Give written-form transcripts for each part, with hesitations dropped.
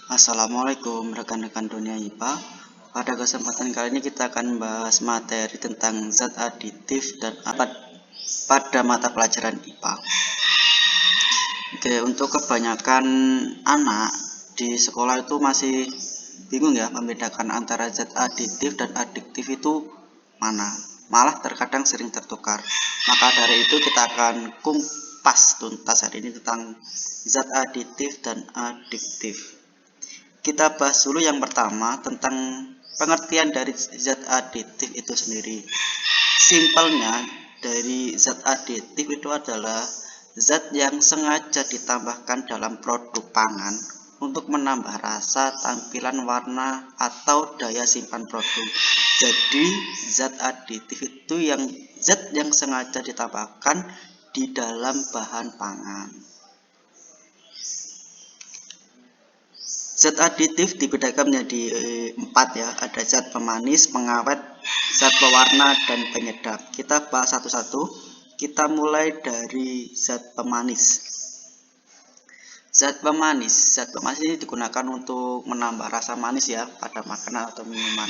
Assalamualaikum rekan-rekan dunia IPA. Pada kesempatan kali ini kita akan membahas materi tentang zat aditif dan pada mata pelajaran IPA. Oke, untuk kebanyakan anak di sekolah itu masih bingung ya membedakan antara zat aditif dan adiktif itu mana. Malah terkadang sering tertukar. Maka dari itu kita akan kupas tuntas hari ini tentang zat aditif dan adiktif. Kita bahas dulu yang pertama tentang pengertian dari zat aditif itu sendiri. Simpelnya dari zat aditif itu adalah zat yang sengaja ditambahkan dalam produk pangan untuk menambah rasa, tampilan, warna, atau daya simpan produk. Jadi zat aditif itu zat yang sengaja ditambahkan di dalam bahan pangan. Zat aditif dibedakan menjadi 4 ya, ada zat pemanis, pengawet, zat pewarna, dan penyedap. Kita bahas satu-satu. Kita mulai dari zat pemanis. Zat pemanis ini digunakan untuk menambah rasa manis ya pada makanan atau minuman.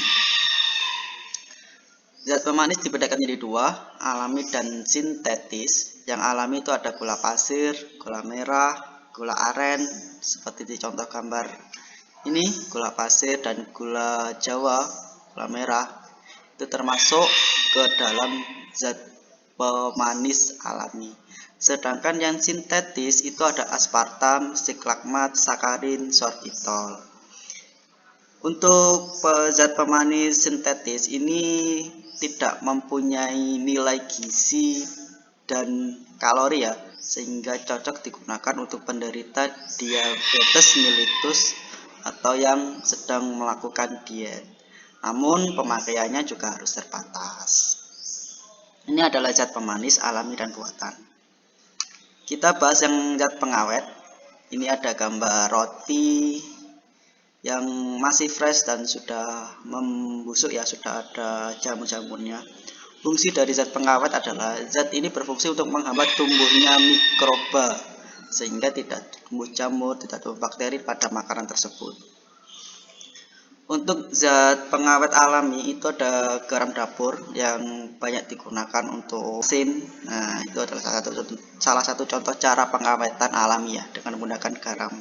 Zat pemanis dibedakan menjadi 2, alami dan sintetis. Yang alami itu ada gula pasir, gula merah, gula aren, seperti di contoh gambar ini, gula pasir dan gula jawa, gula merah, itu termasuk ke dalam zat pemanis alami. Sedangkan yang sintetis itu ada aspartam, siklagmat, sakarin, sorbitol. Untuk zat pemanis sintetis ini tidak mempunyai nilai gizi dan kalori ya, sehingga cocok digunakan untuk penderita diabetes mellitus atau yang sedang melakukan diet. Namun pemakaiannya juga harus terbatas. Ini adalah zat pemanis alami dan buatan. Kita bahas yang zat pengawet. Ini ada gambar roti yang masih fresh dan sudah membusuk ya, sudah ada jamur-jamurnya. Fungsi dari zat pengawet adalah zat ini berfungsi untuk menghambat tumbuhnya mikroba sehingga tidak tumbuh jamur, tidak tumbuh bakteri pada makanan tersebut. Untuk zat pengawet alami itu ada garam dapur yang banyak digunakan untuk asin. Nah, itu adalah salah satu contoh cara pengawetan alami ya, dengan menggunakan garam.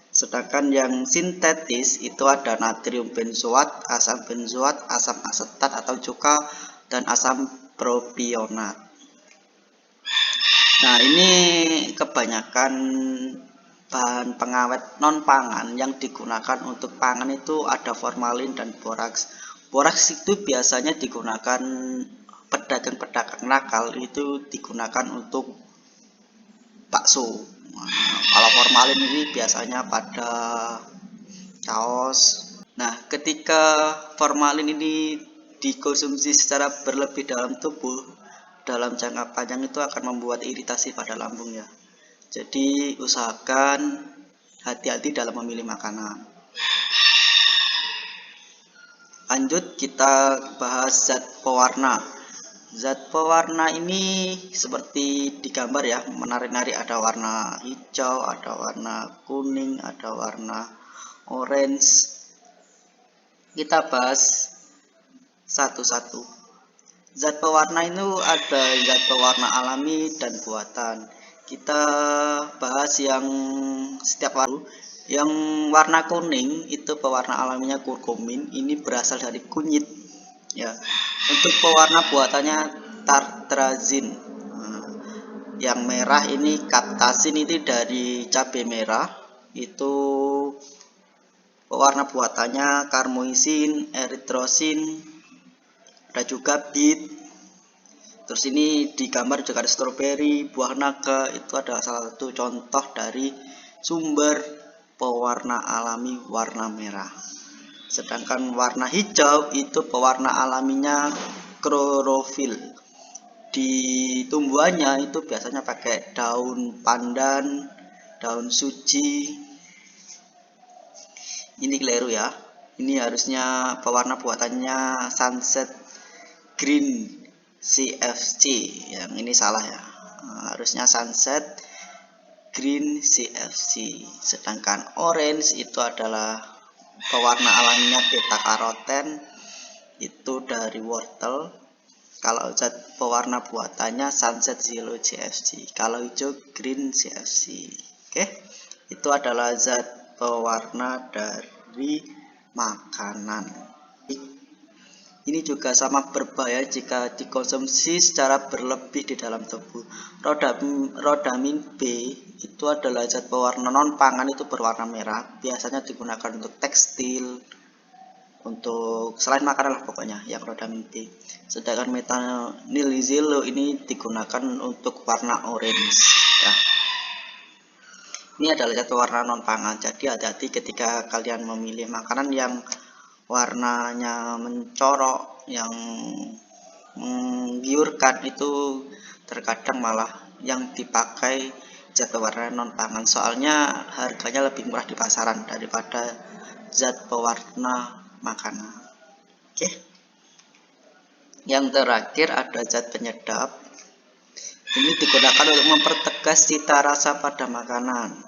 Sedangkan yang sintetis itu ada natrium benzoat, asam benzoat, asam asetat atau cuka, dan asam propionat. Nah, ini kebanyakan bahan pengawet non pangan yang digunakan untuk pangan itu ada formalin dan boraks. Boraks itu biasanya digunakan pedagang-pedagang nakal, itu digunakan untuk bakso. Nah, kalau formalin ini biasanya pada kaos. Nah, ketika formalin ini dikonsumsi secara berlebih dalam tubuh, dalam jangka panjang itu akan membuat iritasi pada lambung ya. Jadi usahakan hati-hati dalam memilih makanan. Lanjut kita bahas zat pewarna. Zat pewarna ini seperti di gambar ya, menari-nari, ada warna hijau, ada warna kuning, ada warna orange. Kita bahas satu-satu. Zat pewarna itu ada zat pewarna alami dan buatan. Kita bahas yang setiap warna. Yang warna kuning itu pewarna alaminya kurkumin, ini berasal dari kunyit ya. Untuk pewarna buatannya tartrazin. Yang merah ini kaptasin, itu dari cabai merah. Itu pewarna buatannya karmoisin, eritrosin, ada juga beet. Terus ini di gambar juga ada stroberi, buah naga, itu adalah salah satu contoh dari sumber pewarna alami warna merah. Sedangkan warna hijau itu pewarna alaminya klorofil. Di tumbuhannya itu biasanya pakai daun pandan, daun suji. Ini keliru ya. Ini harusnya pewarna buatannya sunset green CFC, yang ini salah ya. Harusnya sunset green CFC, sedangkan orange itu adalah pewarna alaminya beta karoten, itu dari wortel. Kalau zat pewarna buatannya sunset yellow CFC, kalau hijau green CFC. Oke, itu adalah zat pewarna dari makanan. Ini juga sama berbahaya jika dikonsumsi secara berlebih di dalam tubuh. Rodamin B itu adalah zat pewarna non pangan, itu berwarna merah, biasanya digunakan untuk tekstil, untuk selain makanan lah pokoknya yang rodamin B. Sedangkan metanilizilo ini digunakan untuk warna orange ya. Ini adalah zat pewarna non pangan, jadi hati-hati ketika kalian memilih makanan yang warnanya mencorok, yang menggiurkan, itu terkadang malah yang dipakai zat pewarna non pangan, soalnya harganya lebih murah di pasaran daripada zat pewarna makanan. Oke. Yang terakhir ada zat penyedap. Ini digunakan untuk mempertegas cita rasa pada makanan.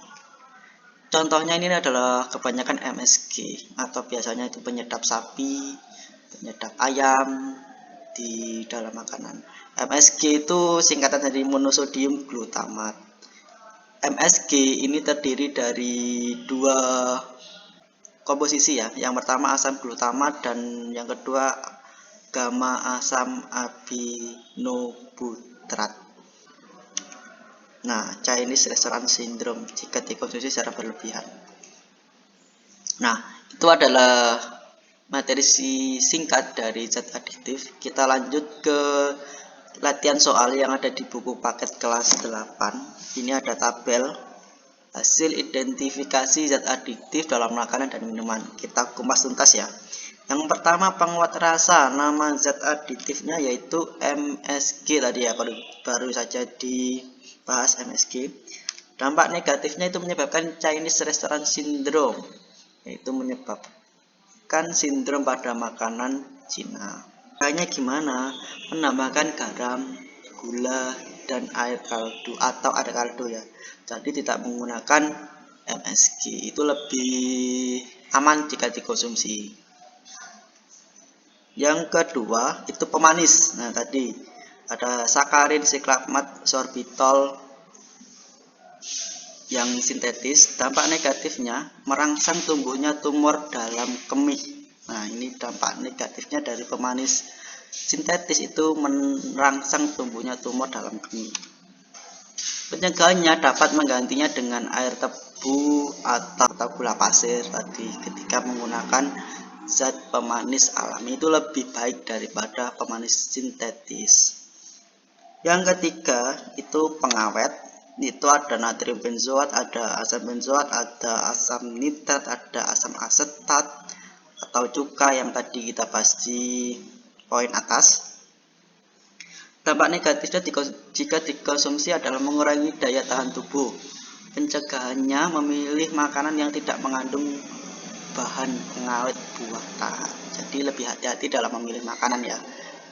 Contohnya ini adalah kebanyakan MSG, atau biasanya itu penyedap sapi, penyedap ayam di dalam makanan. MSG itu singkatan dari monosodium glutamat. MSG ini terdiri dari dua komposisi ya. Yang pertama asam glutamat dan yang kedua gamma asam aminobutrat. Nah, Chinese restaurant syndrome jika dikonsumsi secara berlebihan. Nah, itu adalah materi singkat dari zat adiktif. Kita lanjut ke latihan soal yang ada di buku paket kelas 8. Ini ada tabel hasil identifikasi zat adiktif dalam makanan dan minuman. Kita kupas tuntas ya. Yang pertama, penguat rasa. Nama zat aditifnya yaitu MSG tadi ya, baru saja dibahas MSG. Dampak negatifnya itu menyebabkan Chinese restaurant syndrome, yaitu menyebabkan sindrom pada makanan Cina. Caranya gimana? Menambahkan garam, gula, dan air kaldu atau air kaldu ya. Jadi tidak menggunakan MSG, itu lebih aman jika dikonsumsi. Yang kedua itu pemanis. Nah, tadi ada sakarin, siklamat, sorbitol yang sintetis. Dampak negatifnya merangsang tumbuhnya tumor dalam kemih. Nah, ini dampak negatifnya dari pemanis sintetis, itu merangsang tumbuhnya tumor dalam kemih. Pencegahannya dapat menggantinya dengan air tebu atau gula pasir tadi. Ketika menggunakan zat pemanis alami itu lebih baik daripada pemanis sintetis. Yang ketiga itu pengawet. Itu ada natrium benzoat, ada asam benzoat, ada asam nitrat, ada asam asetat atau cuka yang tadi kita bahas di poin atas. Dampak negatifnya jika dikonsumsi adalah mengurangi daya tahan tubuh. Pencegahannya memilih makanan yang tidak mengandung bahan pengawet buatan. Jadi lebih hati-hati dalam memilih makanan ya.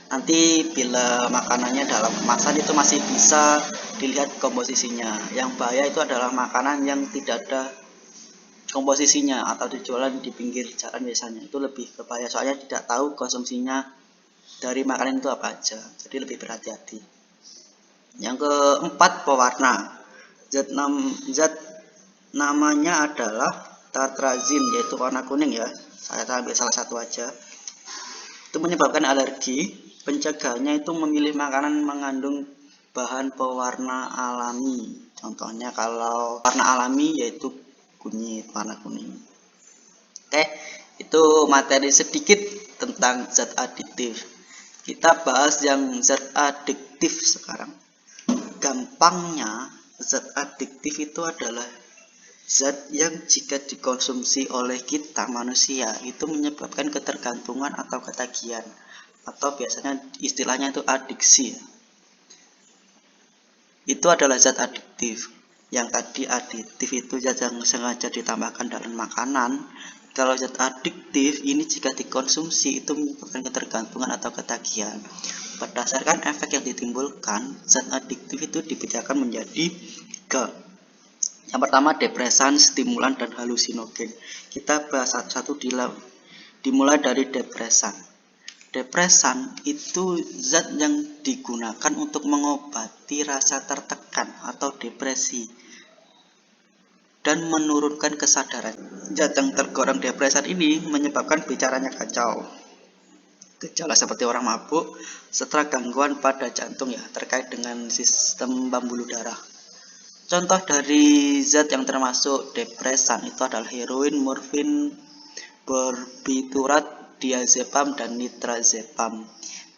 Nanti bila makanannya dalam kemasan itu masih bisa dilihat komposisinya. Yang bahaya itu adalah makanan yang tidak ada komposisinya atau dijualan di pinggir jalan biasanya. Itu lebih berbahaya soalnya tidak tahu konsumsinya dari makanan itu apa aja. Jadi lebih berhati-hati. Yang keempat, pewarna. Zat namanya adalah tartrazin, yaitu warna kuning ya. Saya ambil salah satu aja. Itu menyebabkan alergi. Pencegahannya itu memilih makanan mengandung bahan pewarna alami. Contohnya kalau warna alami yaitu kunyit, warna kuning. Oke, itu materi sedikit tentang zat adiktif. Kita bahas yang zat adiktif sekarang. Gampangnya, zat adiktif itu adalah zat yang jika dikonsumsi oleh kita manusia itu menyebabkan ketergantungan atau ketagihan, atau biasanya istilahnya itu adiksi. Itu adalah zat adiktif. Yang tadi adiktif itu zat yang sengaja ditambahkan dalam makanan. Kalau zat adiktif ini jika dikonsumsi itu menyebabkan ketergantungan atau ketagihan. Berdasarkan efek yang ditimbulkan, zat adiktif itu dibedakan menjadi 3. Yang pertama depresan, stimulan, dan halusinogen. Kita bahas satu-satu dimulai dari depresan. Depresan itu zat yang digunakan untuk mengobati rasa tertekan atau depresi dan menurunkan kesadaran. Zat yang tergolong depresan ini menyebabkan bicaranya kacau. Gejala seperti orang mabuk serta gangguan pada jantung ya, terkait dengan sistem pembuluh darah. Contoh dari zat yang termasuk depresan itu adalah heroin, morfin, barbiturat, diazepam, dan nitrazepam.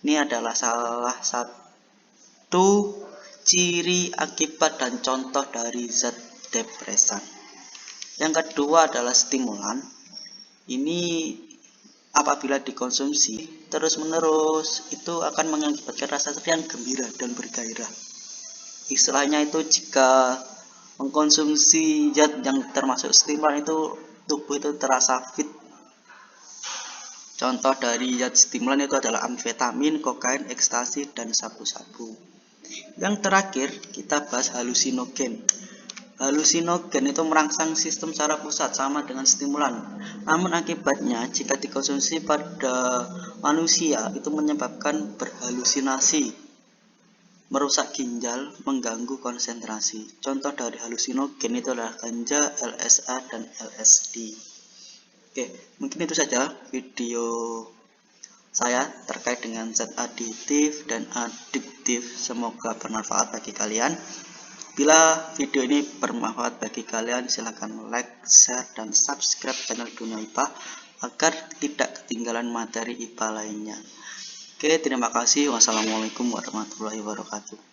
Ini adalah salah satu ciri, akibat, dan contoh dari zat depresan. Yang kedua adalah stimulan. Ini apabila dikonsumsi terus-menerus itu akan mengakibatkan rasa yang gembira dan bergairah. Istilahnya itu jika mengkonsumsi zat yang termasuk stimulan itu tubuh itu terasa fit. Contoh dari zat stimulan itu adalah amfetamin, kokain, ekstasi, dan sabu-sabu. Yang terakhir kita bahas halusinogen. Halusinogen itu merangsang sistem saraf pusat sama dengan stimulan. Namun akibatnya jika dikonsumsi pada manusia itu menyebabkan berhalusinasi, merusak ginjal, mengganggu konsentrasi. Contoh dari halusinogen itu adalah ganja, LSA, dan LSD. Oke, mungkin itu saja video saya terkait dengan zat aditif dan adiktif. Semoga bermanfaat bagi kalian. Bila video ini bermanfaat bagi kalian, silahkan like, share, dan subscribe channel Dunia IPA agar tidak ketinggalan materi IPA lainnya. Oke, terima kasih. Wassalamualaikum warahmatullahi wabarakatuh.